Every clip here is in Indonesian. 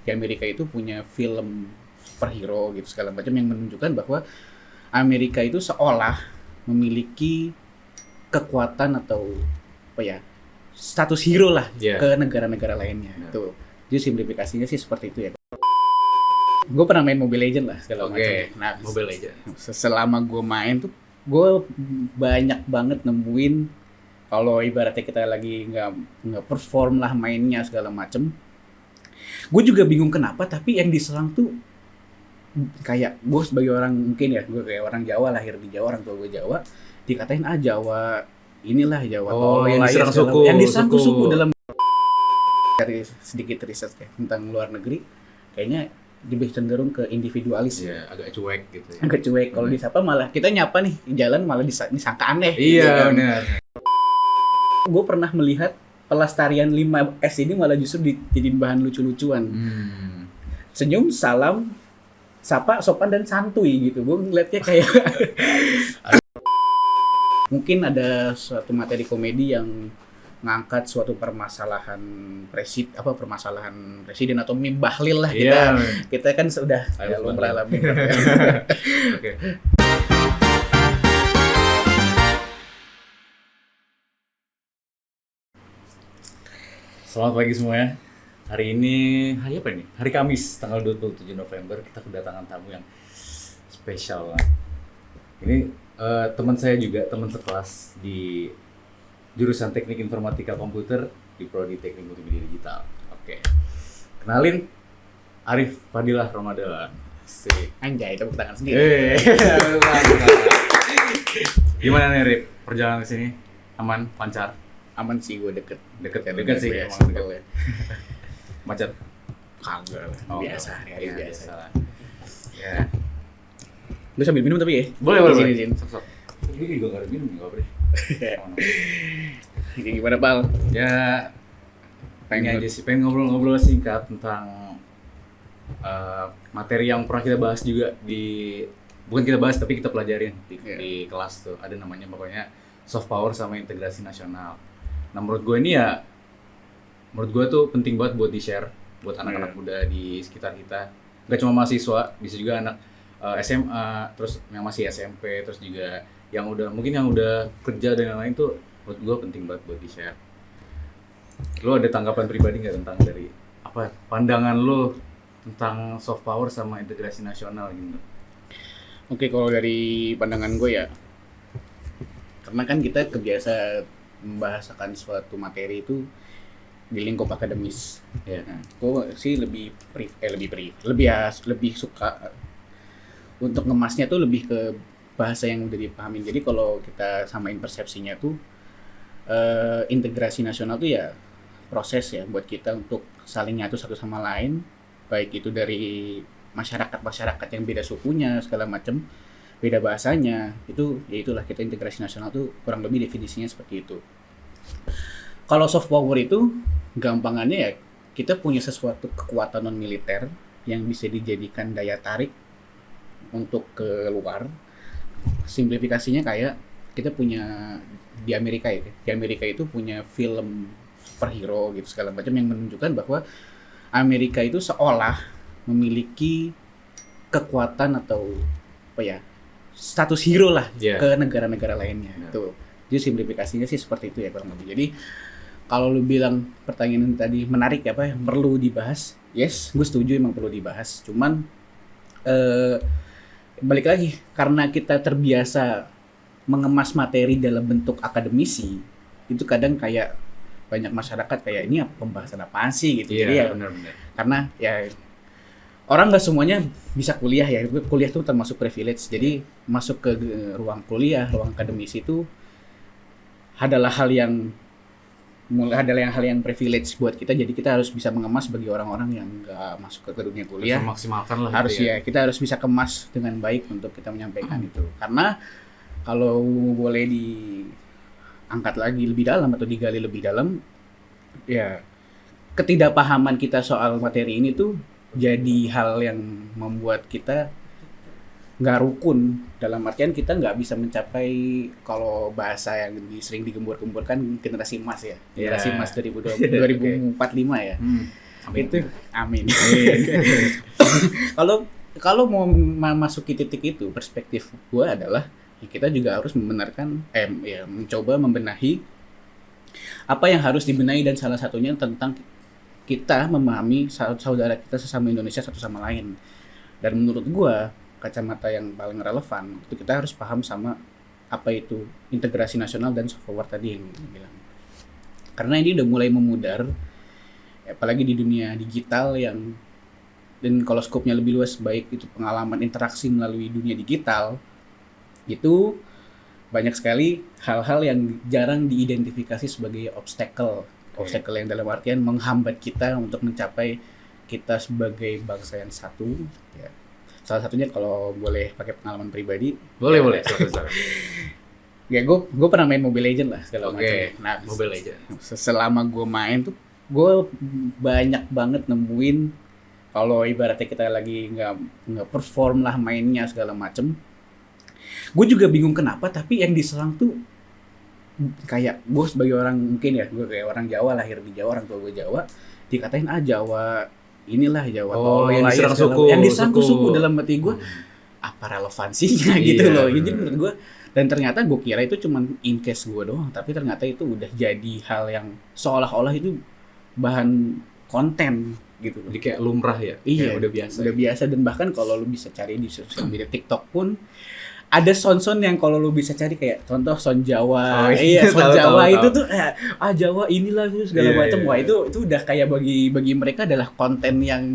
di Amerika itu punya film superhero gitu segala macam yang menunjukkan bahwa Amerika itu seolah memiliki kekuatan atau apa ya, status hero lah ke negara-negara lainnya. Itu jadi simplifikasinya sih seperti itu ya. Gue pernah main Mobile Legends lah segala macam. Nah, Mobile Legends. Selama gue main tuh gue banyak banget nemuin kalau ibaratnya kita lagi nggak perform lah mainnya segala macem. Gue juga bingung kenapa, tapi yang diserang tuh kayak gue sebagai orang mungkin ya, gue kayak orang Jawa, lahir di Jawa, orang tua gue Jawa, dikatain Jawa inilah Jawa yang diserang suku, yang diserang suku dalam dari sedikit riset ya tentang luar negeri, kayaknya lebih cenderung ke individualis ya, agak cuek gitu ya. Agak cuek, kalau disapa malah kita nyapa nih jalan malah disangka aneh. Iya benar. Gue pernah melihat pelestarian 5S ini malah justru dijadiin bahan lucu-lucuan. Senyum, salam, sapa, sopan dan santuy gitu. Gue ngeliatnya kayak mungkin ada suatu materi komedi yang ngangkat suatu permasalahan presiden atau meme bahlil lah kita kan sudah lumrah alami. Oke. Selamat pagi semuanya. Hari ini hari apa ini? Hari Kamis tanggal 27 November kita kedatangan tamu yang spesial lah. Ini teman saya juga, teman sekelas di jurusan Teknik Informatika Komputer di Prodi Teknik Multimedia Digital. Oke. Kenalin, Arif Fadilah Ramadan. Asik. Anjay, tepuk tangan sendiri. Gimana nih Rif? Perjalanan ke sini aman, lancar? Aman sih, gue deket sih, ya, emang deket. ya. Macet? Kagak, biasa. Ya. Lu sambil minum tapi ya? Boleh. Sini. Sok. Ini juga nggak ada minum, nggak boleh. Ini gimana, Pal? Ya, pengen ngobrol-ngobrol singkat tentang materi yang pernah kita bahas juga bukan kita bahas tapi kita pelajarin di kelas tuh. Ada namanya pokoknya soft power sama integrasi nasional. Nah, menurut gue tuh penting banget buat di-share buat anak-anak muda di sekitar kita. Gak cuma mahasiswa, bisa juga anak SMA, terus yang masih SMP, terus juga yang udah kerja dan lain-lain tuh menurut gue penting banget buat di-share. Lo ada tanggapan pribadi nggak tentang dari pandangan lo tentang soft power sama integrasi nasional gitu? Oke, kalau dari pandangan gue ya, karena kan kita kebiasa membahasakan suatu materi itu di lingkup akademis. Nah, gue sih lebih suka untuk ngemasnya tuh lebih ke bahasa yang udah dipahamin. Jadi kalau kita samain persepsinya tuh integrasi nasional tuh ya proses ya buat kita untuk saling nyatu satu sama lain, baik itu dari masyarakat yang beda sukunya segala macam, beda bahasanya, itulah kita integrasi nasional tuh kurang lebih definisinya seperti itu. Kalau soft power itu gampangannya ya kita punya sesuatu kekuatan non militer yang bisa dijadikan daya tarik untuk keluar. Simplifikasinya kayak kita punya di Amerika itu punya film superhero gitu segala macam yang menunjukkan bahwa Amerika itu seolah memiliki kekuatan atau apa ya, status hero lah ke negara-negara lainnya. Itu jadi simplifikasinya sih seperti itu ya kurang lebih. Jadi kalau lu bilang pertanyaan tadi menarik yang perlu dibahas, yes, gue setuju emang perlu dibahas. Cuman balik lagi, karena kita terbiasa mengemas materi dalam bentuk akademisi, itu kadang kayak banyak masyarakat kayak ini pembahasan apaan sih gitu. Jadi ya benar-benar. Karena ya orang nggak semuanya bisa kuliah ya. Kuliah itu termasuk privilege. Jadi masuk ke ruang kuliah, ruang akademisi itu adalah hal yang privilege buat kita. Jadi kita harus bisa mengemas bagi orang-orang yang nggak masuk ke dunia kuliah. Harus memaksimalkan lah. Harus ya. Kita harus bisa kemas dengan baik untuk kita menyampaikan itu. Karena kalau boleh diangkat lagi lebih dalam atau digali lebih dalam, ya ketidakpahaman kita soal materi ini tuh jadi hal yang membuat kita nggak rukun, dalam artian kita nggak bisa mencapai, kalau bahasa yang sering digembur-gemburkan, generasi emas ya, generasi emas 2045 ya. Amin. Itu amin. Kalau kalau mau masuki titik itu, perspektif gua adalah ya kita juga harus membenarkan ya mencoba membenahi apa yang harus dibenahi, dan salah satunya tentang kita memahami saudara kita sesama Indonesia satu sama lain. Dan menurut gua kacamata yang paling relevan itu kita harus paham sama apa itu integrasi nasional dan soft power tadi yang bilang. Karena ini udah mulai memudar, apalagi di dunia digital yang, dan kalau skopnya lebih luas, baik itu pengalaman interaksi melalui dunia digital, itu banyak sekali hal-hal yang jarang diidentifikasi sebagai obstacle yang dalam artian menghambat kita untuk mencapai kita sebagai bangsa yang satu. Ya. Salah satunya kalau boleh pakai pengalaman pribadi. Boleh. Silakan. Ya gue pernah main Mobile Legends lah segala macam. Nah, Mobile Legends. Selama gue main tuh gue banyak banget nemuin kalau ibaratnya kita lagi nggak perform lah mainnya segala macem. Gue juga bingung kenapa, tapi yang diserang tuh kayak gue sebagai orang, mungkin ya gue kayak orang Jawa, lahir di Jawa, orang tua gue Jawa, dikatain Jawa inilah Jawa yang diserang suku, yang diserang suku. Dalam hati gue apa relevansinya gitu loh. Jadi menurut gue, dan ternyata gue kira itu cuman in case gue doang, tapi ternyata itu udah jadi hal yang seolah-olah itu bahan konten gitu loh. Jadi kayak lumrah ya. Iya, udah biasa. Udah biasa, dan bahkan kalau lu bisa cari di sosial media TikTok pun ada sound yang kalau lu bisa cari kayak contoh sound Jawa. Sound Jawa itu tuh Jawa inilah tuh segala macam. Wah, itu udah kayak bagi mereka adalah konten yang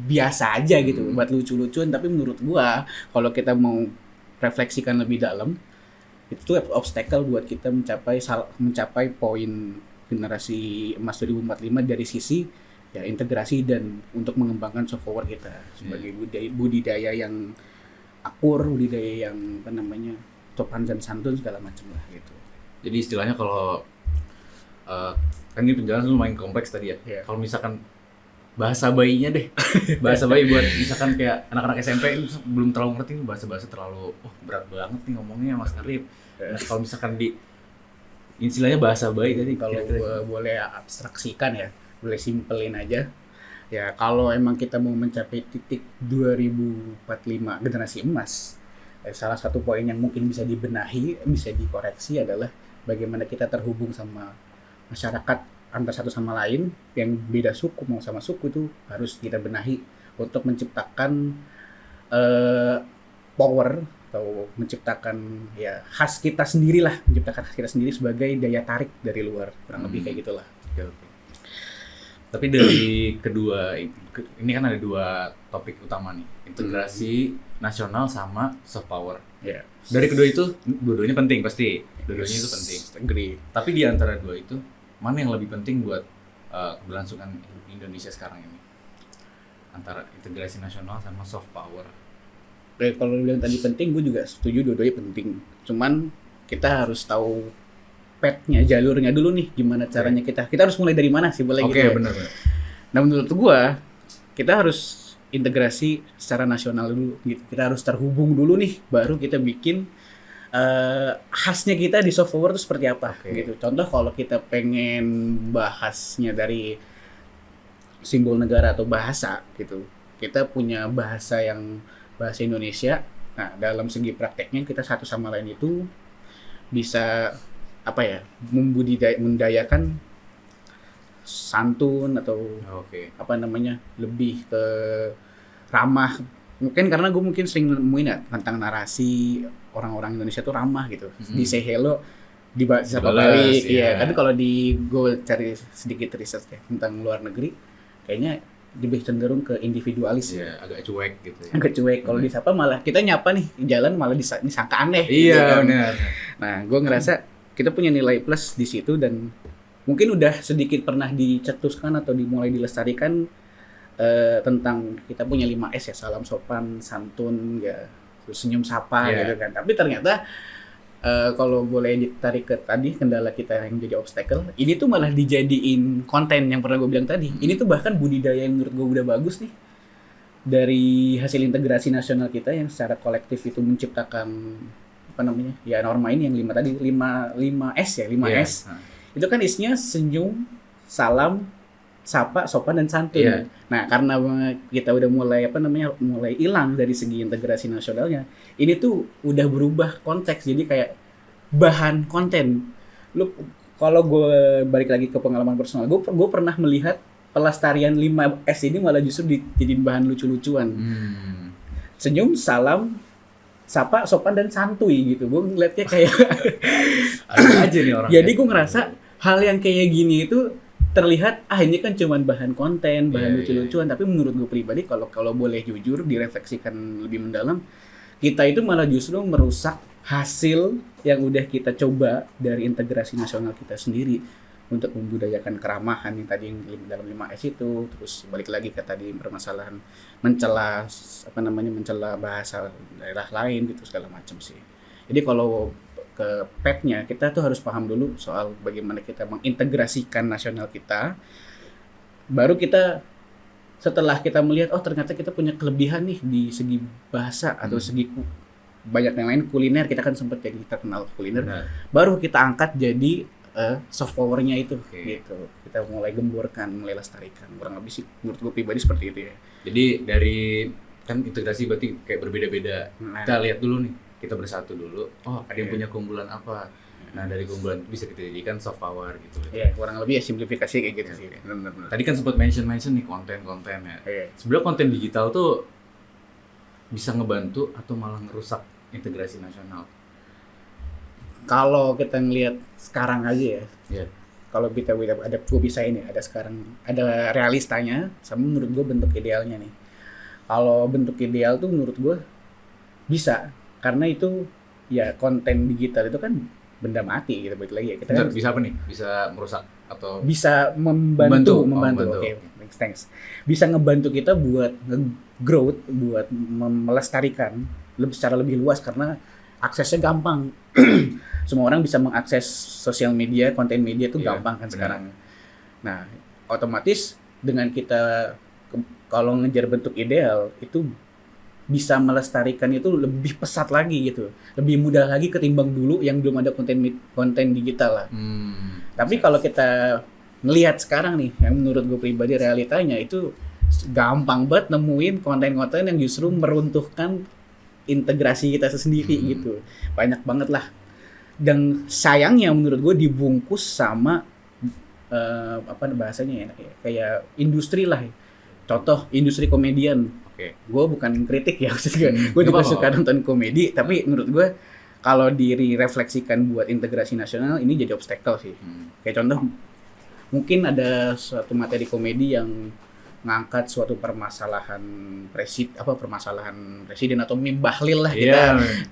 biasa aja gitu, buat lucu-lucuan. Tapi menurut gua kalau kita mau refleksikan lebih dalam, itu tuh obstacle buat kita mencapai poin generasi emas 2045 dari sisi ya integrasi dan untuk mengembangkan soft power kita sebagai budidaya yang akur, budidaya yang sopan dan santun segala macam lah gitu. Jadi istilahnya kalau kan ini penjelasan lumayan kompleks tadi ya. Yeah. Kalau misalkan bahasa bayinya deh, bahasa bayi buat misalkan kayak anak-anak SMP belum terlalu ngerti nih, bahasa terlalu berat banget nih ngomongnya Mas Arif. Nah, kalau misalkan istilahnya bahasa bayi tadi, kalau boleh abstraksikan ya, boleh simpelin aja. Ya kalau emang kita mau mencapai titik 2045 generasi emas, salah satu poin yang mungkin bisa dibenahi, bisa dikoreksi adalah bagaimana kita terhubung sama masyarakat antar satu sama lain yang beda suku mau sama suku, itu harus kita benahi untuk menciptakan power atau menciptakan ya khas kita sendiri lah, menciptakan khas kita sendiri sebagai daya tarik dari luar, kurang lebih kayak gitulah. Okay. Tapi dari kedua, ini kan ada dua topik utama nih, integrasi nasional sama soft power. Yeah. Dari kedua itu, dua-duanya penting pasti, dua-duanya itu penting. Agree. Tapi di antara dua itu, mana yang lebih penting buat keberlangsungan hidup Indonesia sekarang ini? Antara integrasi nasional sama soft power. Kalau lu bilang tadi penting, gue juga setuju dua-duanya penting. Cuman kita harus tahu petnya, jalurnya dulu nih, gimana caranya kita harus mulai dari mana sih, boleh gitu ya? Oke, benar. Nah menurut gua kita harus integrasi secara nasional dulu gitu. Kita harus terhubung dulu nih, baru kita bikin khasnya kita di soft power itu seperti apa gitu. Contoh kalau kita pengen bahasnya dari simbol negara atau bahasa gitu, kita punya bahasa Indonesia. Nah dalam segi prakteknya kita satu sama lain itu bisa membudidayakan santun atau lebih ke ramah. Mungkin karena gue sering nemuin ya tentang narasi orang-orang Indonesia tuh ramah gitu. Di say hello, dibaca balik. Iya, kan kalau gue cari sedikit riset tentang luar negeri, kayaknya lebih cenderung ke individualis. Iya, agak cuek gitu ya. Agak cuek. Kalau disapa malah kita nyapa nih jalan malah disangka aneh. Iya, gitu kan. benar. Nah, gue ngerasa kita punya nilai plus di situ, dan mungkin udah sedikit pernah dicetuskan atau dimulai dilestarikan tentang kita punya 5S ya, salam sopan, santun, ya, senyum sapa gitu kan. Tapi ternyata kalau boleh ditarik ke tadi kendala kita yang jadi obstacle, ini tuh malah dijadiin konten yang pernah gue bilang tadi. Ini tuh bahkan budidaya yang menurut gue udah bagus nih dari hasil integrasi nasional kita yang secara kolektif itu menciptakan norma ini yang 5S ya, 5S. Itu kan isinya senyum, salam, sapa, sopan dan santun. Iya. Nah, karena kita udah mulai mulai hilang dari segi integrasi nasionalnya, ini tuh udah berubah konteks jadi kayak bahan konten. Lu kalau gue balik lagi ke pengalaman personal, gue pernah melihat pelestarian 5S ini malah justru dijadiin bahan lucu-lucuan. Senyum, salam, sapa, sopan dan santuy gitu. Gue ngeliatnya kayak Ada aja nih orang. jadi gue ngerasa hal yang kayak gini itu terlihat ini kan cuman bahan konten, bahan Iya, lucu-lucuan, tapi menurut gue pribadi kalau boleh jujur direfleksikan lebih mendalam, kita itu malah justru merusak hasil yang udah kita coba dari integrasi nasional kita sendiri untuk membudayakan keramahan yang tadi yang dalam 5S itu, terus balik lagi ke tadi permasalahan mencela mencela bahasa daerah lain gitu segala macam sih. Jadi kalau ke petnya kita tuh harus paham dulu soal bagaimana kita mengintegrasikan nasional kita, baru kita setelah kita melihat ternyata kita punya kelebihan nih di segi bahasa atau segi banyak yang lain, kuliner kita kan sempat jadi terkenal kuliner. Benar. Baru kita angkat jadi soft powernya itu. Oke. Gitu kita mulai gemburkan, mulai lestarikan, kurang lebih sih menurut gue pribadi seperti itu ya. Jadi dari kan integrasi berarti kayak berbeda-beda. Nah. Kita lihat dulu nih, kita bersatu dulu. Ada yang Iya. punya keunggulan apa? Nah, dari keunggulan itu bisa kita jadikan soft power gitu. Ya kurang lebih ya simplifikasi kayak gitu sih. Benar-benar. Tadi kan sempat mention nih konten-konten ya. Iya. Sebenarnya konten digital tuh bisa ngebantu atau malah ngerusak integrasi nasional. Kalau kita ngelihat sekarang aja ya, Iya. kalau kita ada gue bisa ini ada sekarang ada realistanya sama menurut gue bentuk idealnya nih. Kalau bentuk ideal tuh menurut gue bisa, karena itu ya konten digital itu kan benda mati gitu, balik lagi ya kita kan Bisa apa nih? Bisa merusak atau bisa membantu. Membantu. Oke, thanks. Bisa ngebantu kita buat nge-growth, buat melestarikan secara lebih luas karena aksesnya gampang. Semua orang bisa mengakses sosial media, konten media itu Iya, gampang kan benar. sekarang. Nah, otomatis dengan kita kalau ngejar bentuk ideal itu bisa melestarikan itu lebih pesat lagi gitu, lebih mudah lagi ketimbang dulu yang belum ada konten digital lah. Tapi kalau kita ngelihat sekarang nih, yang menurut gue pribadi realitanya itu gampang banget nemuin konten-konten yang justru meruntuhkan integrasi kita sendiri gitu. Banyak banget lah. Dan sayangnya menurut gue dibungkus sama bahasanya ya, kayak industri lah. Contoh industri komedian. Oke. Gue bukan kritik ya, maksud gue juga apa-apa. suka nonton komedi, tapi menurut gue kalau direfleksikan buat integrasi nasional ini jadi obstacle sih. Kayak contoh mungkin ada suatu materi komedi yang ngangkat suatu permasalahan presiden atau meme bahlil lah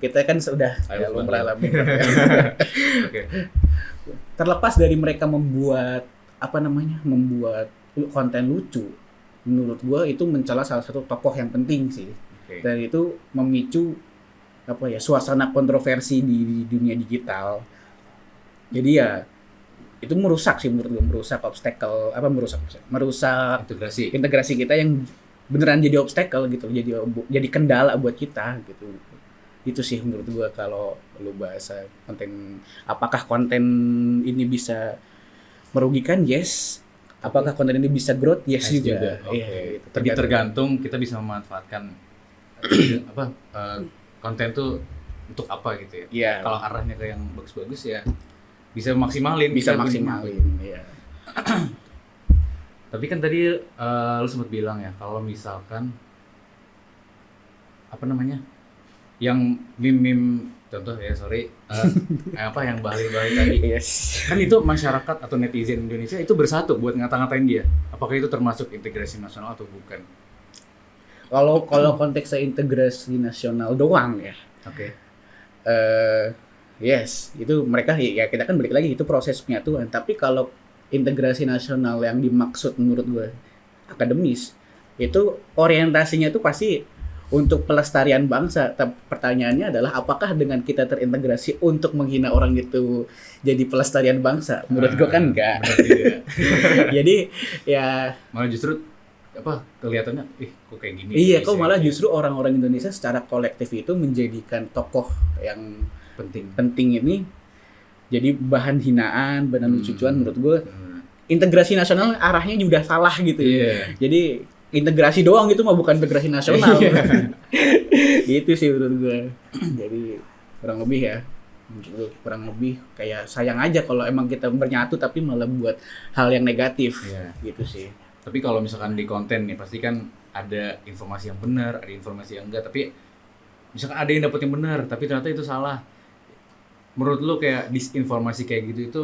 kita kan sudah ya, lumrah lah. Oke. Terlepas dari mereka membuat konten lucu, menurut gua itu mencela salah satu tokoh yang penting sih. Oke. Dan itu memicu suasana kontroversi di dunia digital. Jadi ya itu merusak sih menurut gue, merusak integrasi kita yang beneran jadi obstacle gitu, jadi kendala buat kita gitu. Itu sih menurut gue kalau lu bahasa konten, apakah konten ini bisa merugikan? Yes. Apakah konten ini bisa growth? Yes juga. Oke. Iya, gitu. Jadi tergantung kita bisa memanfaatkan konten tuh untuk apa gitu ya. Iya. Kalau arahnya ke yang bagus-bagus ya bisa maksimalin. Iya. Tapi kan tadi lu sempat bilang ya kalau misalkan yang meme contoh ya yang bahli-bahli tadi. Yes. Kan itu masyarakat atau netizen Indonesia itu bersatu buat ngata-ngatain dia. Apakah itu termasuk integrasi nasional atau bukan? Kalau konteksnya integrasi nasional doang ya. Oke. Yes, itu mereka ya kita kan balik lagi itu proses penyatuan. Tapi kalau integrasi nasional yang dimaksud menurut gue akademis, itu orientasinya itu pasti untuk pelestarian bangsa. Pertanyaannya adalah apakah dengan kita terintegrasi untuk menghina orang itu jadi pelestarian bangsa? Menurut gue kan enggak. Jadi ya Malah justru kelihatannya kok kayak gini. iya, kok malah justru orang-orang Indonesia secara kolektif itu menjadikan tokoh yang penting ini jadi bahan hinaan, bahan lucu-lucuan menurut gue. integrasi nasional arahnya juga salah gitu. Iya. Jadi integrasi doang itu mah bukan integrasi nasional. Itu sih menurut gue. Jadi kurang lebih ya, menurut gue kurang lebih kayak sayang aja kalau emang kita bernyatu tapi malah buat hal yang negatif. Iya. Gitu sih. Tapi kalau misalkan di konten nih pasti kan ada informasi yang benar, ada informasi yang enggak, tapi misalkan ada yang dapet yang benar tapi ternyata itu salah. Menurut lu kayak disinformasi kayak gitu itu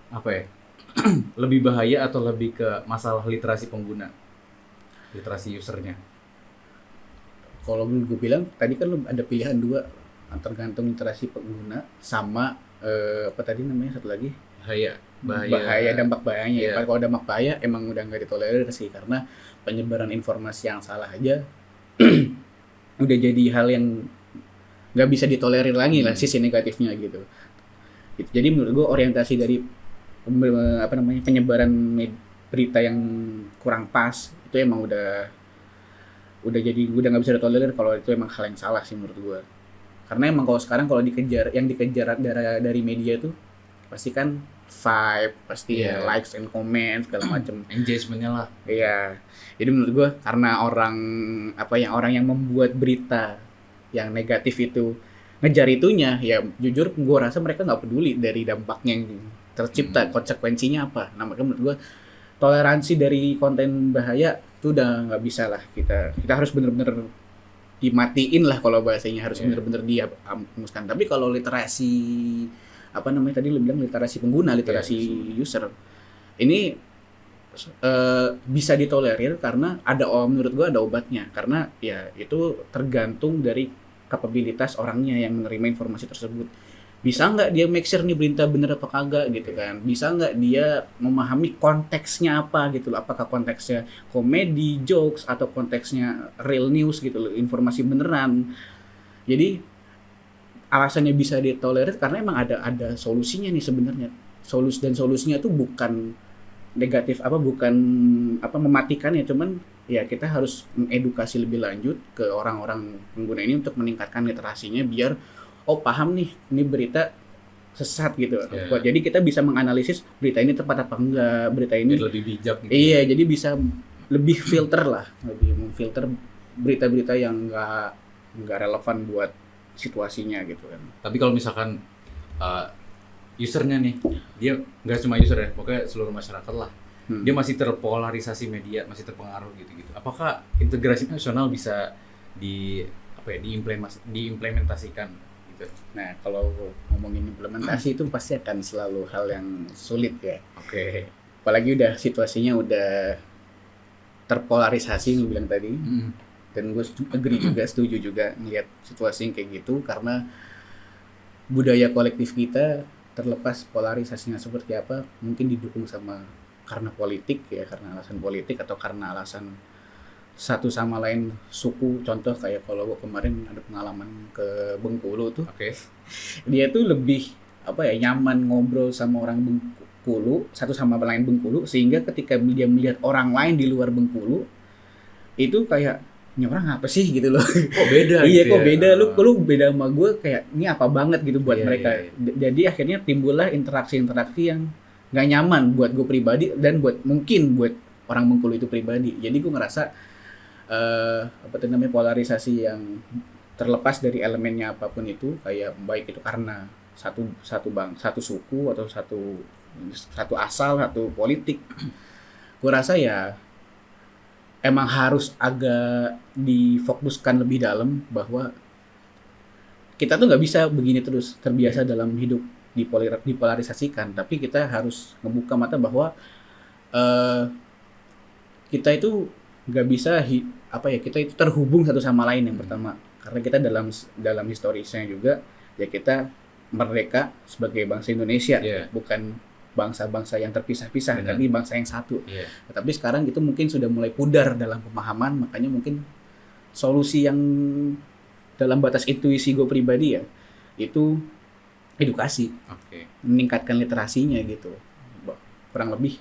apa ya? Lebih bahaya atau lebih ke masalah literasi pengguna? Literasi usernya? Kalau gue bilang tadi kan lu ada pilihan dua, tergantung literasi pengguna sama apa tadi namanya satu lagi? Bahaya dampak bahayanya. Iya. Kalau dampak bahaya emang udah nggak ditolerir sih, karena penyebaran informasi yang salah aja udah jadi hal yang nggak bisa ditolerir lagi lah sisi negatifnya gitu. Jadi menurut gue orientasi dari penyebaran berita yang kurang pas itu emang udah jadi udah nggak bisa ditolerir kalau itu emang hal yang salah sih menurut gue. Karena emang kalau sekarang kalau dikejar dari media tuh pasti kan vibe, pasti ya likes and comment segala macam, engagementnya lah. Iya. Jadi menurut gue karena orang yang membuat berita yang negatif itu ngejar itunya, ya jujur gue rasa mereka nggak peduli dari dampaknya yang tercipta, konsekuensinya apa. Nah makanya menurut gue toleransi dari konten bahaya itu udah nggak bisa lah, kita harus bener-bener dimatiin lah kalau bahasanya, harus bener-bener dihapuskan. Tapi kalau literasi tadi lu bilang literasi pengguna, literasi user ini bisa ditolerir karena menurut gua ada obatnya, karena ya itu tergantung dari kapabilitas orangnya yang menerima informasi tersebut. Bisa nggak dia make sure nih berita bener apa kagak gitu kan, bisa nggak dia memahami konteksnya apa gitu loh, apakah konteksnya komedi, jokes, atau konteksnya real news gitu loh, informasi beneran. Jadi alasannya bisa ditolerir karena emang ada solusinya nih sebenarnya. Solusinya tuh bukan negatif bukan mematikan ya, cuman ya kita harus mengedukasi lebih lanjut ke orang-orang pengguna ini untuk meningkatkan literasinya biar paham nih ini berita sesat gitu. Jadi kita bisa menganalisis berita ini tepat apa enggak, berita ini lebih bijak gitu. Iya, jadi bisa lebih filter lah, lebih memfilter berita-berita yang enggak relevan buat situasinya gitu kan. Tapi kalau misalkan usernya nih, dia nggak cuma user ya, pokoknya seluruh masyarakat lah, dia masih terpolarisasi media, masih terpengaruh gitu-gitu. Apakah integrasi nasional bisa diimplementasikan gitu? Nah, kalau ngomongin implementasi itu pasti akan selalu hal yang sulit ya. Oke. Apalagi udah situasinya udah terpolarisasi lu bilang tadi. Dan gue setuju juga ngeliat situasi yang kayak gitu, karena budaya kolektif kita terlepas polarisasinya seperti apa mungkin didukung karena politik ya, karena alasan politik atau karena alasan satu sama lain suku. Contoh kayak kalau gue kemarin ada pengalaman ke Bengkulu tuh, dia tuh lebih nyaman ngobrol sama orang Bengkulu, satu sama lain Bengkulu, sehingga ketika dia melihat orang lain di luar Bengkulu itu kayak ini orang apa sih gitu loh. Kok beda iya gitu kok beda ya? Lu beda sama gue, kayak ini apa banget gitu buat mereka. Jadi akhirnya timbullah interaksi yang gak nyaman buat gue pribadi dan mungkin buat orang Bengkulu itu pribadi. Jadi gue ngerasa polarisasi yang terlepas dari elemennya apapun itu, kayak baik itu karena satu suku atau satu asal, satu politik, gue rasa ya emang harus agak difokuskan lebih dalam bahwa kita tuh nggak bisa begini terus terbiasa dalam hidup dipolarisasikan, tapi kita harus ngebuka mata bahwa kita itu nggak bisa kita itu terhubung satu sama lain. Yang pertama karena kita dalam historisnya juga ya kita merdeka sebagai bangsa Indonesia, bukan bangsa-bangsa yang terpisah-pisah, tapi bangsa yang satu. Tapi sekarang itu mungkin sudah mulai pudar dalam pemahaman, makanya mungkin solusi yang dalam batas intuisi gue pribadi ya itu edukasi, meningkatkan literasinya gitu, kurang lebih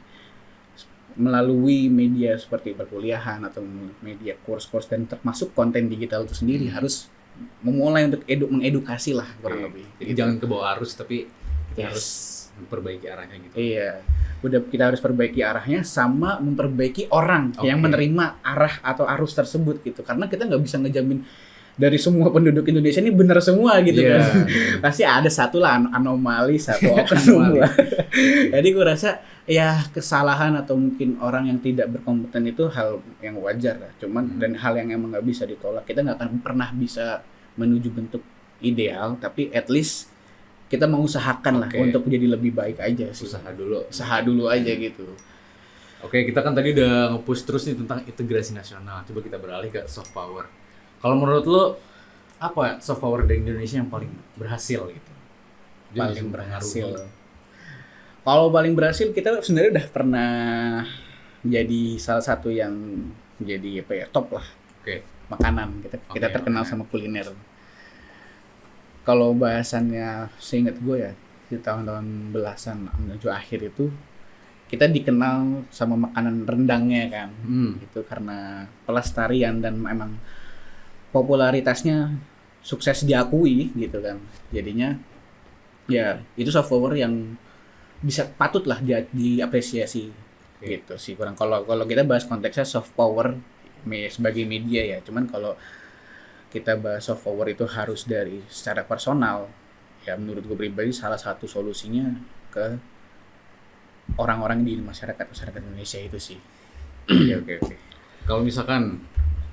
melalui media seperti perkuliahan atau media course dan termasuk konten digital itu sendiri harus memulai untuk mengedukasi lah kurang lebih. Jadi jangan ke bawah arus tapi Kita Yes. harus memperbaiki arahnya gitu. Iya, udah kita harus perbaiki arahnya sama memperbaiki orang yang Oke. menerima arah atau arus tersebut gitu. Karena kita nggak bisa ngejamin dari semua penduduk Indonesia ini benar semua gitu Iya. kan. Pasti ada satu lah anomali, satu oknum lah. Jadi gue rasa ya kesalahan atau mungkin orang yang tidak berkompeten itu hal yang wajar lah. Cuman dan hal yang emang nggak bisa ditolak. Kita nggak akan pernah bisa menuju bentuk ideal, tapi at least kita mengusahakan lah Oke. untuk jadi lebih baik aja sih. Usaha dulu. Usaha dulu aja gitu. Oke, kita kan tadi udah nge-push terus nih tentang integrasi nasional. Coba kita beralih ke soft power. Kalau menurut lo apa soft power dari Indonesia yang paling berhasil gitu? Dia Paling bisa berhasil. mempengaruhi. Kalau paling berhasil kita sebenarnya udah pernah jadi salah satu yang jadi apa ya top lah Oke. makanan kita Oke, terkenal makanan. sama kuliner. Kalau bahasannya seingat gue ya di tahun-tahun belasan menuju akhir itu kita dikenal sama makanan rendangnya kan. Itu karena pelestarian dan emang popularitasnya sukses diakui gitu kan. Jadinya ya itu soft power yang bisa patut lah diapresiasi gitu sih kurang. Kalau kita bahas konteksnya soft power sebagai media ya, cuman kalau kita bahas soft power itu harus dari secara personal ya, menurut gue pribadi salah satu solusinya ke orang-orang di masyarakat Indonesia itu sih. Oke. Kalau misalkan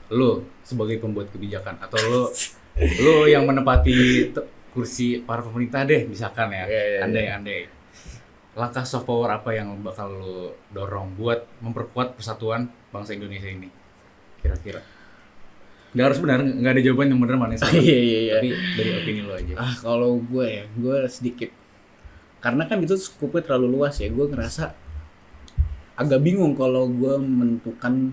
lo sebagai pembuat kebijakan atau lo yang menempati kursi para pemerintah deh misalkan ya, Iya. andai-andai. Langkah soft power apa yang bakal lo dorong buat memperkuat persatuan bangsa Indonesia ini? Kira-kira. Nggak harus benar, nggak ada jawaban yang benar mana yang salah. Iya. Tapi dari opini lo aja. Kalau gue sedikit, karena kan itu skupnya terlalu luas ya, gue ngerasa agak bingung kalau gue menentukan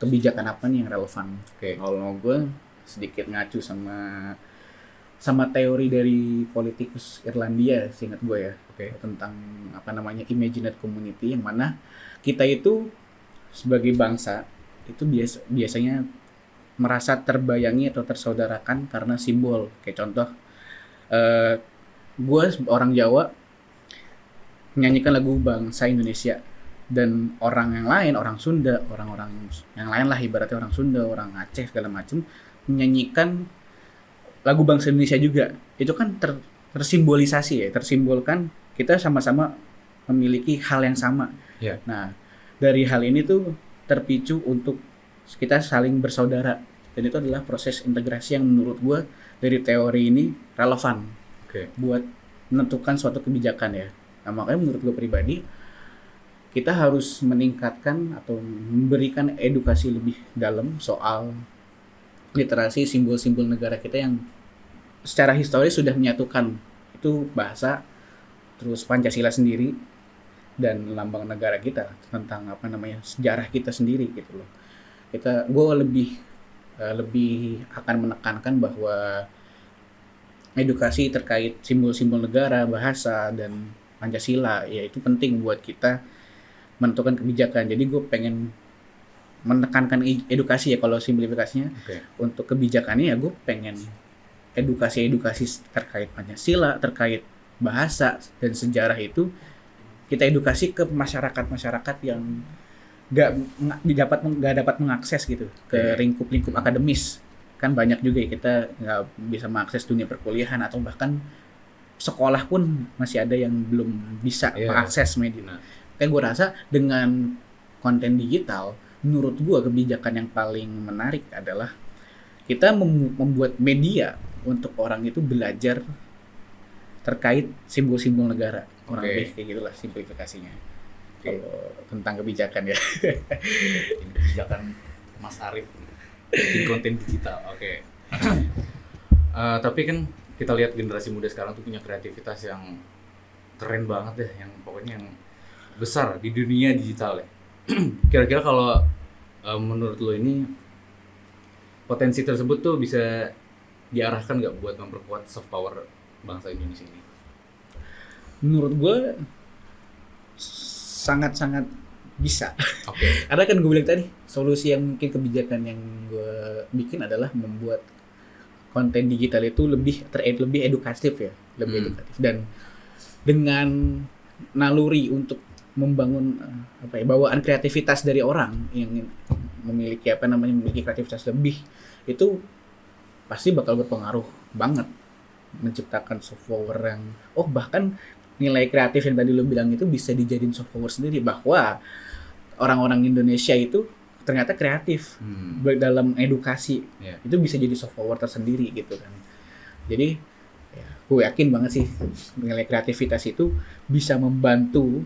kebijakan apa nih yang relevan. Oke. Kalau gue sedikit ngacu sama teori dari politikus Irlandia, seingat gue ya, Oke. tentang apa namanya imaginate community, yang mana kita itu sebagai bangsa itu biasanya merasa terbayangi atau tersaudarakan karena simbol. Kayak contoh, gue orang Jawa menyanyikan lagu bangsa Indonesia, dan orang yang lain, orang Sunda, orang-orang yang lain lah ibaratnya orang Sunda, orang Aceh segala macam menyanyikan lagu bangsa Indonesia juga. Itu kan tersimbolisasi ya, tersimbolkan kita sama-sama memiliki hal yang sama. Iya. Nah, dari hal ini tuh terpicu untuk kita saling bersaudara, dan itu adalah proses integrasi yang menurut gue dari teori ini relevan Oke. buat menentukan suatu kebijakan ya. Nah, makanya menurut gue pribadi kita harus meningkatkan atau memberikan edukasi lebih dalam soal literasi simbol-simbol negara kita yang secara historis sudah menyatukan itu bahasa, terus Pancasila sendiri, dan lambang negara kita, tentang apa namanya sejarah kita sendiri gitu loh. Gue lebih akan menekankan bahwa edukasi terkait simbol-simbol negara, bahasa, dan Pancasila ya itu penting buat kita menentukan kebijakan. Jadi gue pengen menekankan edukasi ya kalau simplifikasinya. Oke. Untuk kebijakannya ya gue pengen edukasi terkait Pancasila, terkait bahasa dan sejarah itu kita edukasi ke masyarakat yang nggak dapat mengakses gitu ke lingkup akademis. Kan banyak juga ya kita nggak bisa mengakses dunia perkuliahan, atau bahkan sekolah pun masih ada yang belum bisa mengakses media. Nah. Kayak gue rasa dengan konten digital, menurut gue kebijakan yang paling menarik adalah kita membuat media untuk orang itu belajar terkait simbol-simbol negara. Kurang lebih kayak gitulah simplifikasinya. Kalau tentang kebijakan ya. Ini kebijakan Mas Arief bikin konten digital. Oke. Tapi kan kita lihat generasi muda sekarang tuh punya kreativitas yang keren banget deh, yang pokoknya yang besar di dunia digital ya. Kira-kira kalau menurut lo ini potensi tersebut tuh bisa diarahkan nggak buat memperkuat soft power bangsa Indonesia ini? Menurut gue sangat-sangat bisa. Oke. Karena kan gue bilang tadi, solusi yang mungkin kebijakan yang gue bikin adalah membuat konten digital itu lebih edukatif ya, lebih edukatif. Dan dengan naluri untuk membangun bawaan kreativitas dari orang yang memiliki kreativitas lebih, itu pasti bakal berpengaruh banget menciptakan soft power yang bahkan nilai kreatif yang tadi lo bilang itu bisa dijadiin soft power sendiri, bahwa orang-orang Indonesia itu ternyata kreatif dalam edukasi. Itu bisa jadi soft power tersendiri gitu kan. Jadi ya, gue yakin banget sih nilai kreativitas itu bisa membantu.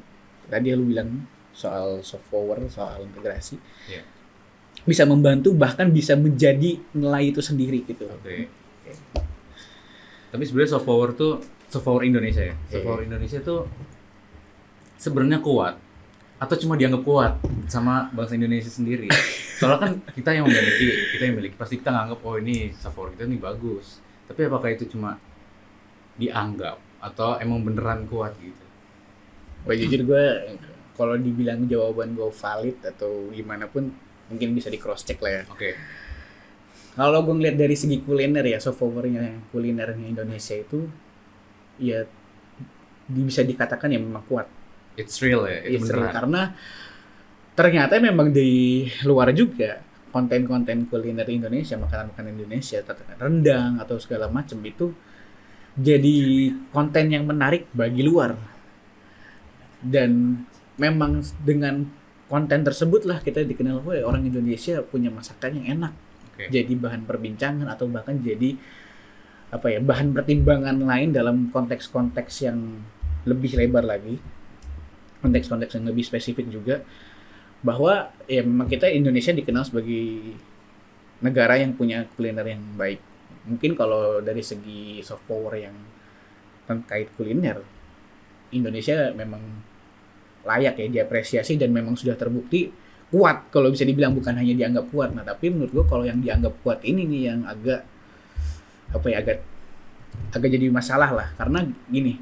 Tadi lu bilang soal soft power, soal integrasi, bisa membantu, bahkan bisa menjadi nilai itu sendiri gitu. Tapi sebenarnya soft power Indonesia ya. Soft power Indonesia tuh sebenarnya kuat atau cuma dianggap kuat sama bangsa Indonesia sendiri. Soalnya kan kita yang memiliki pasti kita nganggap ini soft power kita nih bagus. Tapi apakah itu cuma dianggap atau emang beneran kuat gitu? Jujur gue kalau dibilang jawaban gue valid atau gimana pun mungkin bisa di cross check lah ya. Kalau gue ngeliat dari segi kuliner ya, soft powernya kulinernya Indonesia itu ya bisa dikatakan ya memang kuat. It's real ya, itu beneran. Karena ternyata memang di luar juga konten-konten kuliner Indonesia, makanan-makanan Indonesia, rendang atau segala macam itu jadi konten yang menarik bagi luar. Dan memang dengan konten tersebut lah kita dikenal, orang Indonesia punya masakan yang enak. Jadi bahan perbincangan atau bahkan jadi bahan pertimbangan lain dalam konteks-konteks yang lebih lebar lagi, konteks-konteks yang lebih spesifik juga, bahwa ya memang kita Indonesia dikenal sebagai negara yang punya kuliner yang baik. Mungkin kalau dari segi soft power yang terkait kuliner, Indonesia memang layak ya diapresiasi dan memang sudah terbukti kuat, kalau bisa dibilang, bukan hanya dianggap kuat. Nah, tapi menurut gua kalau yang dianggap kuat ini nih yang agak jadi masalah lah, karena gini,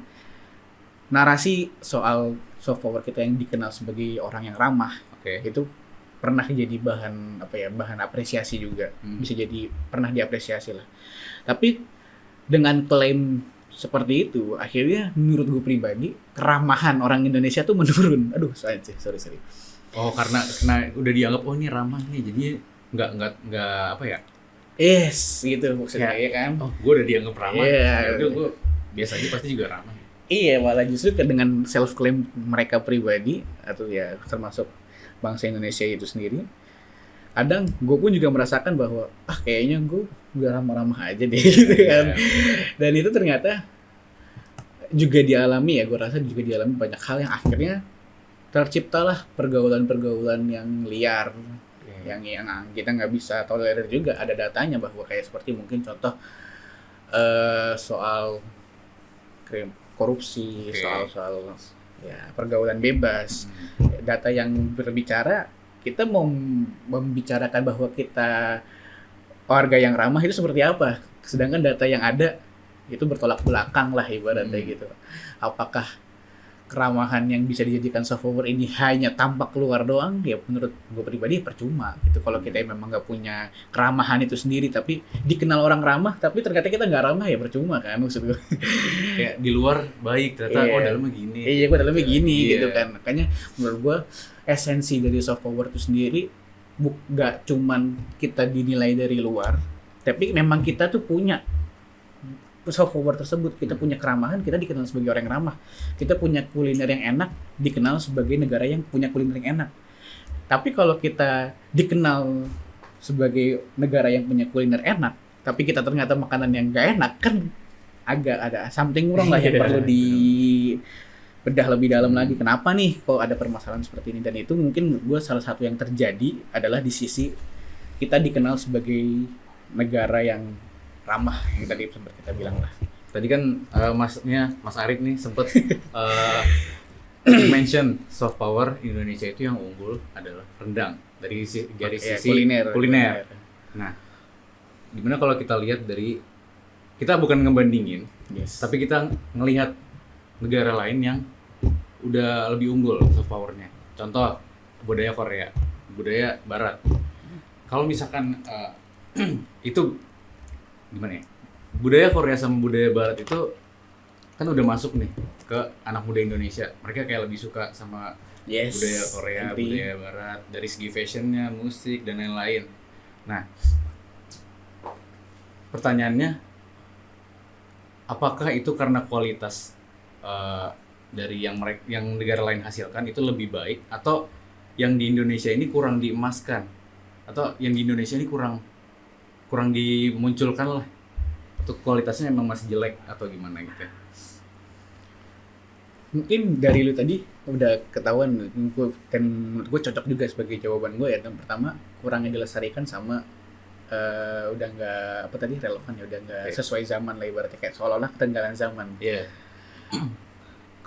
narasi soal soft power kita yang dikenal sebagai orang yang ramah itu pernah jadi bahan apresiasi juga, bisa jadi pernah diapresiasi lah. Tapi dengan klaim seperti itu, akhirnya menurut gue pribadi keramahan orang Indonesia tuh menurun. Sorry. Karena udah dianggap ini ramah nih, jadi nggak gitu maksudnya ya kan. Gue udah dianggap ramah. Gue biasa aja pasti juga ramah. Iya, malah justru dengan self claim mereka pribadi atau ya termasuk bangsa Indonesia itu sendiri, kadang gue pun juga merasakan bahwa kayaknya gue udah ramah-ramah aja deh gitu kan. Dan itu ternyata juga dialami ya, gue rasa juga dialami banyak hal yang akhirnya terciptalah pergaulan-pergaulan yang liar, yang kita nggak bisa tolerir juga. Ada datanya bahwa kayak seperti mungkin contoh soal korupsi, soal ya pergaulan bebas. Data yang berbicara, kita mau membicarakan bahwa kita warga yang ramah itu seperti apa, sedangkan data yang ada itu bertolak belakang lah ibaratnya gitu. Apakah keramahan yang bisa dijadikan soft power ini hanya tampak keluar doang? Ya menurut gue pribadi percuma gitu kalau kita memang nggak punya keramahan itu sendiri, tapi dikenal orang ramah tapi ternyata kita nggak ramah, ya percuma kan maksud gue. Kayak di luar baik ternyata dalamnya gini. Iya, gue dalamnya gini gitu kan. Makanya menurut gue esensi dari soft power itu sendiri nggak cuman kita dinilai dari luar, tapi memang kita tuh punya soft power tersebut. Kita punya keramahan, kita dikenal sebagai orang yang ramah. Kita punya kuliner yang enak, dikenal sebagai negara yang punya kuliner yang enak. Tapi kalau kita dikenal sebagai negara yang punya kuliner enak, tapi kita ternyata makanan yang gak enak, kan agak ada something wrong lah yang perlu bedah lebih dalam lagi. Kenapa nih kok ada permasalahan seperti ini? Dan itu mungkin gue salah satu yang terjadi adalah di sisi kita dikenal sebagai negara yang ramah, yang tadi sempat kita bilang lah. Tadi kan Mas Arik nih sempat mention soft power Indonesia itu yang unggul adalah rendang dari sisi kuliner. Nah, gimana kalau kita lihat dari, kita bukan ngebandingin, tapi kita ngelihat negara lain yang udah lebih unggul soft powernya. Contoh budaya Korea, budaya Barat. Kalau misalkan itu gimana ya? Budaya Korea sama budaya Barat itu kan udah masuk nih ke anak muda Indonesia. Mereka kayak lebih suka sama Yes. budaya Korea, Agree. budaya Barat, dari segi fashionnya, musik dan lain-lain. Nah, pertanyaannya, apakah itu karena kualitas dari yang negara lain hasilkan itu lebih baik, atau yang di Indonesia ini kurang diemaskan, atau yang di Indonesia ini kurang dimunculkan lah, atau kualitasnya emang masih jelek atau gimana gitu ya? Mungkin dari lu tadi udah ketahuan dan menurut gue cocok juga sebagai jawaban gue ya. Yang pertama, kurangnya dilestarikan sama udah nggak apa tadi relevan ya, udah nggak sesuai zaman lah, ibaratnya kayak seolah-olah ketinggalan zaman. Iya.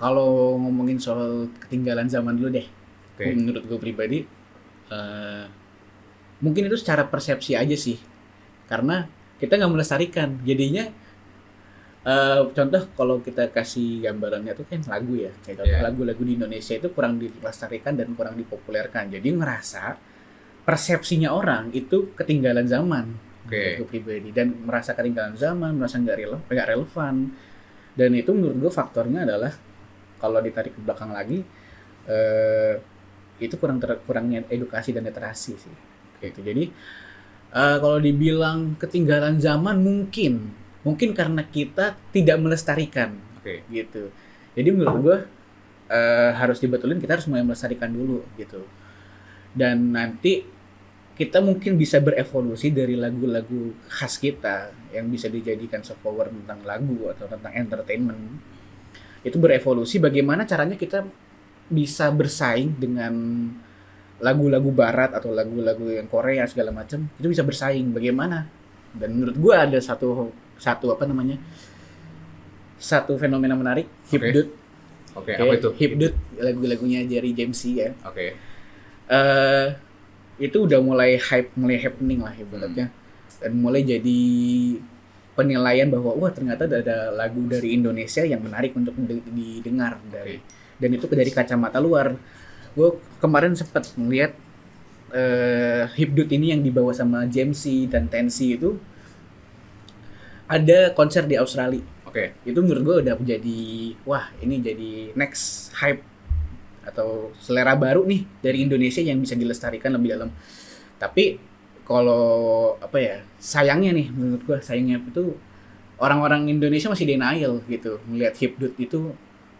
Kalau ngomongin soal ketinggalan zaman dulu deh, Oke. menurut gue pribadi mungkin itu secara persepsi aja sih, karena kita nggak melestarikan. Jadinya contoh kalau kita kasih gambarannya tuh kan lagu ya, kayak contoh Yeah. lagu-lagu di Indonesia itu kurang dilestarikan dan kurang dipopulerkan. Jadi ngerasa persepsinya orang itu ketinggalan zaman, Oke. menurut gue pribadi, dan merasa ketinggalan zaman, merasa nggak relevan. Dan itu menurut gue faktornya adalah kalau ditarik ke belakang lagi, itu kurangnya edukasi dan literasi sih. Gitu. Jadi kalau dibilang ketinggalan zaman mungkin karena kita tidak melestarikan, Oke. gitu. Jadi menurut gue harus dibetulin, kita harus mulai melestarikan dulu gitu. Dan nanti kita mungkin bisa berevolusi dari lagu-lagu khas kita yang bisa dijadikan soft power tentang lagu atau tentang entertainment. Itu berevolusi bagaimana caranya kita bisa bersaing dengan lagu-lagu barat atau lagu-lagu yang Korea segala macam, itu bisa bersaing bagaimana. Dan menurut gue ada satu fenomena menarik, Hipdut. Oke, apa itu? Hipdut, lagu-lagunya Jerry James ya. Oke. Itu udah mulai happening lah ibaratnya, dan mulai jadi penilaian bahwa wah ternyata ada lagu dari Indonesia yang menarik untuk didengar dan itu dari kacamata luar. Gue kemarin sempat melihat Hipdut ini yang dibawa sama Jamesy dan Tensi itu ada konser di Australia. Oke. Itu menurut gue udah menjadi wah ini jadi next hype atau selera baru nih dari Indonesia yang bisa dilestarikan lebih dalam. Tapi kalau sayangnya nih menurut gue, sayangnya itu orang-orang Indonesia masih denial gitu melihat Hipdut itu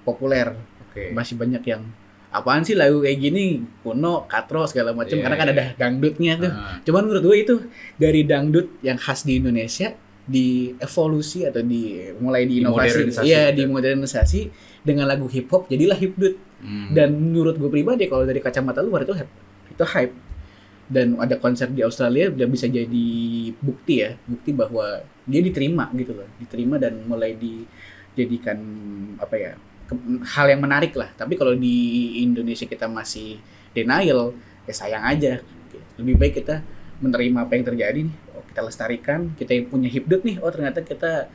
populer. Oke. Masih banyak yang apaan sih lagu kayak gini, kuno, katro segala macam, Yeah, karena kan ada dangdutnya tuh. Cuman menurut gue itu dari dangdut yang khas di Indonesia dievolusi atau mulai diinovasi, dimodernisasi dengan lagu hip hop, jadilah Hipdut. Dan menurut gue pribadi kalau dari kacamata luar itu hype. Dan ada konser di Australia udah bisa jadi bukti bahwa dia diterima gitu loh, dan mulai dijadikan hal yang menarik lah. Tapi kalau di Indonesia kita masih denial, ya sayang aja. Lebih baik kita menerima apa yang terjadi nih. Oh, kita lestarikan, kita yang punya Hipdut nih. Oh, ternyata kita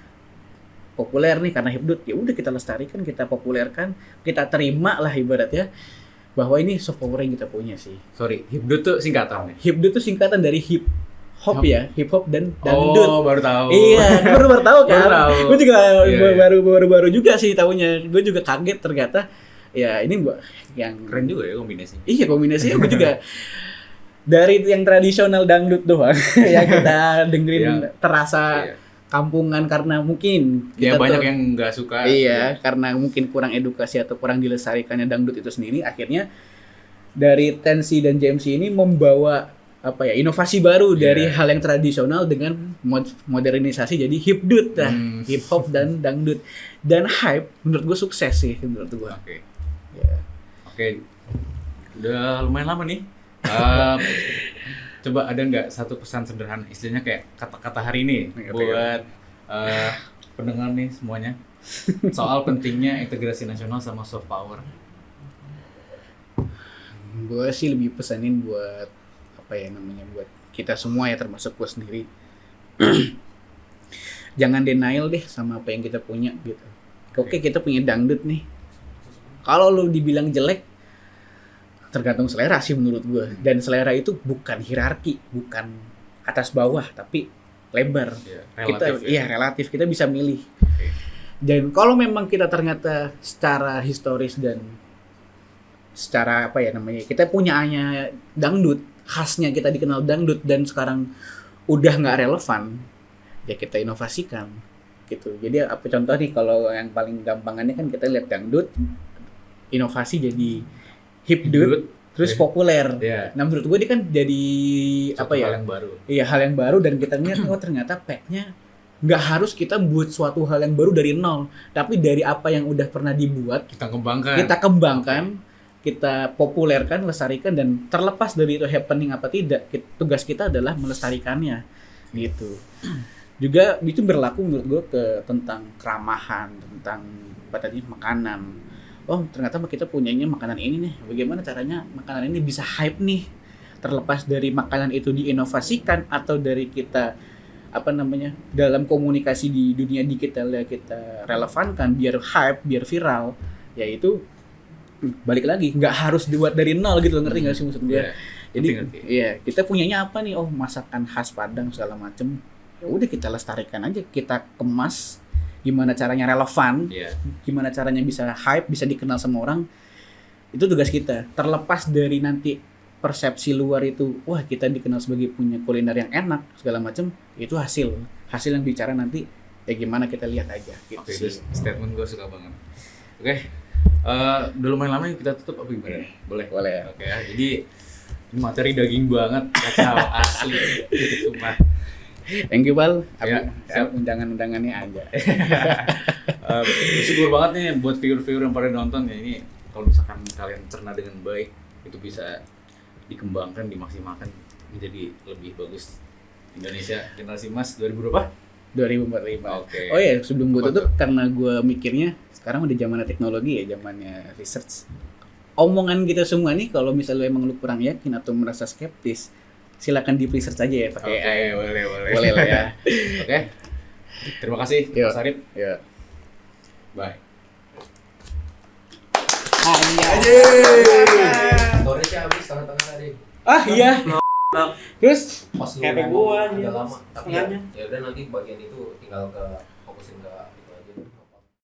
populer nih karena Hipdut. Ya udah kita lestarikan, kita populerkan, kita terima lah ibaratnya bahwa ini soft power yang kita punya sih. Sorry, Hipdut tuh singkatan nih. Hipdut tuh singkatan dari hip hop ya, hip hop dan dangdut. Oh, baru tahu. Iya, baru tahu kan. Baru tahu. Gue juga Iya. baru juga sih tahunya. Gue juga kaget ternyata. Ya ini gua yang Keren juga ya kombinasi. Iya, kombinasinya gue juga dari yang tradisional dangdut doang yang kita dengerin terasa Iya. kampungan karena mungkin Ya kita banyak yang nggak suka. iya, karena mungkin kurang edukasi atau kurang dilestarikannya dangdut itu sendiri, akhirnya dari Tensi dan Jamesy ini membawa inovasi baru dari hal yang tradisional dengan modernisasi jadi Hipdut lah, hip hop dan dangdut, dan hype menurut gue sukses sih menurut gue. Oke. Ya. Oke. Udah lumayan lama nih. Coba ada nggak satu pesan sederhana, istilahnya kayak kata-kata hari ini buat pendengar nih semuanya soal pentingnya integrasi nasional sama soft power? Gue sih lebih pesanin buat buat kita semua ya, termasuk gue sendiri. Jangan denial deh sama apa yang kita punya gitu. Oke, kita punya dangdut nih. Kalau lu dibilang jelek, tergantung selera sih menurut gue. Dan selera itu bukan hierarki, bukan atas bawah, tapi lebar. Relatif. Relatif. Kita bisa milih. Oke. Dan kalau memang kita ternyata secara historis dan secara apa ya namanya, kita punyanya dangdut, khasnya kita dikenal dangdut dan sekarang udah nggak relevan, ya kita inovasikan gitu. Jadi apa contoh nih, kalau yang paling gampangannya kan kita lihat dangdut inovasi jadi hipdut terus populer. Iya. Nah menurut gue ini kan jadi Suatu apa ya? hal yang baru. Iya, hal yang baru, dan kita lihat oh ternyata packnya nggak harus kita buat suatu hal yang baru dari nol, tapi dari apa yang udah pernah dibuat Kita kembangkan. kita kembangkan, kita populerkan, lestarikan, dan terlepas dari itu happening apa tidak, tugas kita adalah melestarikannya gitu. Juga itu berlaku menurut gue tentang keramahan, tentang apa tadi, makanan. Oh ternyata kita punyanya makanan ini nih, bagaimana caranya makanan ini bisa hype nih, terlepas dari makanan itu diinovasikan atau dari kita apa namanya dalam komunikasi di dunia digital ya kita relevankan biar hype, biar viral, yaitu balik lagi nggak harus dibuat dari nol gitu, ngerti nggak sih maksud gue? Iya, Jadi ngerti. iya, kita punyanya apa nih, oh masakan khas Padang segala macem, ya udah kita lestarikan aja, kita kemas gimana caranya relevan, Iya. gimana caranya bisa hype, bisa dikenal sama orang. Itu tugas kita, terlepas dari nanti persepsi luar itu wah kita dikenal sebagai punya kuliner yang enak segala macam, itu hasil yang bicara nanti, ya gimana kita lihat aja gitu. Oke, sih. itu statement gue suka banget. Oke, udah lumayan lama kita tutup apa gimana? Boleh? Boleh. Oke ya, jadi ini materi daging banget, kacau asli, sumpah. Thank you Bal, Ya, siap. undangan-undangannya aja. Bersyukur banget nih buat viewer-viewer yang pada nonton ya, ini kalau misalkan kalian cerna dengan baik itu bisa dikembangkan, dimaksimalkan menjadi lebih bagus. Indonesia Generasi Emas 2000 berapa? 2045. Oke. Oh ya, sebelum gue Apa tutup, karena gue mikirnya sekarang udah zamannya teknologi ya, zamannya research. Omongan kita semua nih, kalau misalnya emang lu kurang yakin atau merasa skeptis, silakan di research aja ya pakai AI. Boleh. Boleh lah ya. Oke. Terima kasih Yuk. Mas Arif. Ya. Bye. Storage-nya habis tengah-tengah tadi. Ah iya. Terus Pas lu kayak ngomong gua agak aja. lama. Tapi ya, Setengahnya. ya udah nanti bagian itu tinggal ke fokusin ke